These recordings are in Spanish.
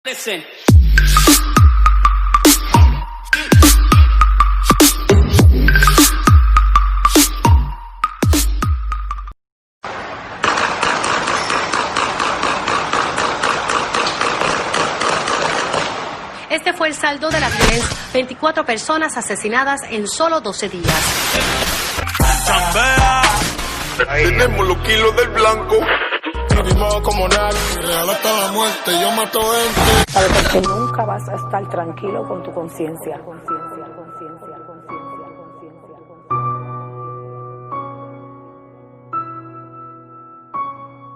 Listen. Este fue el saldo de la violencia. 24 personas asesinadas en solo 12 días. Tenemos los kilos del blanco. Vivimos como nadie, real hasta la muerte, yo mato gente. Sabes que nunca vas a estar tranquilo con tu conciencia.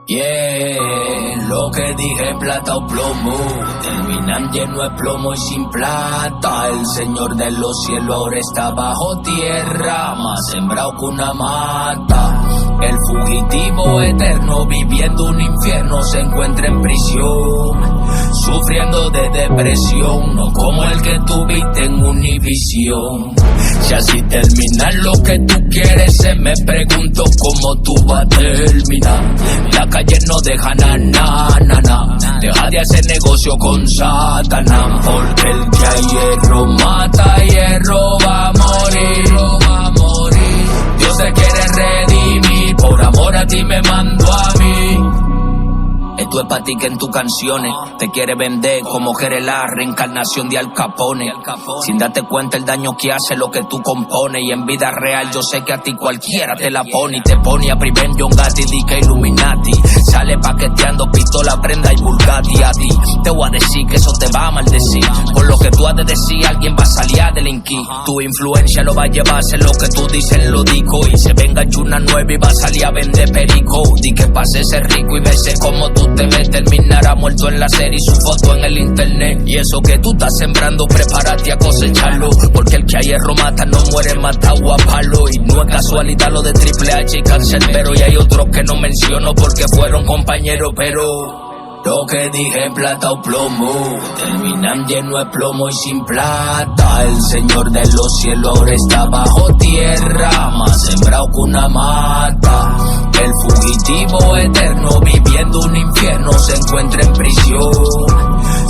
Yeah, lo que dije plata o plomo, terminan lleno de plomo y sin plata. El Señor de los cielos ahora está bajo tierra, más sembrado que una mata. El fugitivo eterno viviendo un infierno se encuentra en prisión, sufriendo de depresión, no como el que tuviste en Univisión. Si así terminar lo que tú quieres, me pregunto cómo tú vas a terminar. La calle no deja na. Deja de hacer negocio con Satanás, porque el que a hierro mata, hierro va a morir. Dios te quiere redimir, por amor a ti me mandó a mí. Esto es pa' ti que en tus canciones te quiere vender como que eres la reencarnación de Al Capone. Sin darte cuenta el daño que hace lo que tú compones. Y en vida real yo sé que a ti cualquiera te la pone. Y te pone a primer John Gatti, di que Illuminati. Sale paqueteando pistola, prenda y Bugatti. A ti te voy a decir que eso te va a maldecir. Por lo que tú has de decir alguien va a salir a delinquir. Tu influencia lo va a llevar a hacer lo que tú dices lo dico. Y se venga una nueva y va a salir a vender perico. Di que pase ser rico y verse como tú te ves, terminará muerto en la serie y su foto en el internet. Y eso que tú estás sembrando, prepárate a cosecharlo, porque el que a hierro mata no muere matado a palo. Y no es casualidad lo de Triple H y Canserbero, y hay otros que no menciono porque fueron compañeros, pero lo que dije plata o plomo, terminan lleno de plomo y sin plata. El Señor de los cielos ahora está bajo tierra, más sembrado que una mata. El fugitivo eterno viviendo un infierno se encuentra en prisión,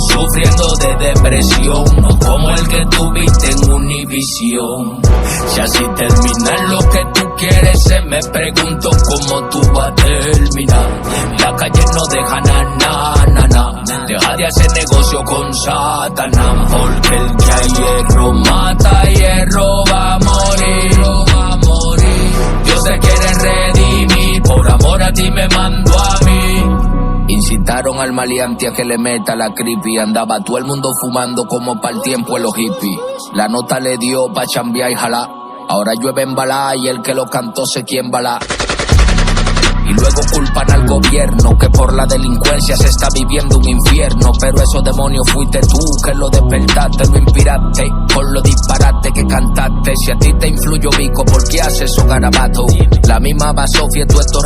sufriendo de depresión, no como el que tuviste en Univisión. Si así terminar lo que tú quieres, me pregunto cómo tú vas a terminar. La calle no deja na. Deja de hacer negocio con Satanás, porque el que a hierro mata, hierro va a morir. Dios te quiere redimir, por amor a ti me mandó a mí. Incitaron al maleante a que le meta la creepy. Andaba todo el mundo fumando como para el tiempo de los hippies. La nota le dio pa' chambear y jalar. Ahora llueve en balá y el que lo cantó sé quién balá. Y luego culpan al gobierno que por la delincuencia se está viviendo un infierno. Pero esos demonios fuiste tú que lo despertaste, lo inspiraste con lo disparate que cantaste. Si a ti te influyó Vico, ¿por qué haces esos garabatos? La misma Basofia, tú estos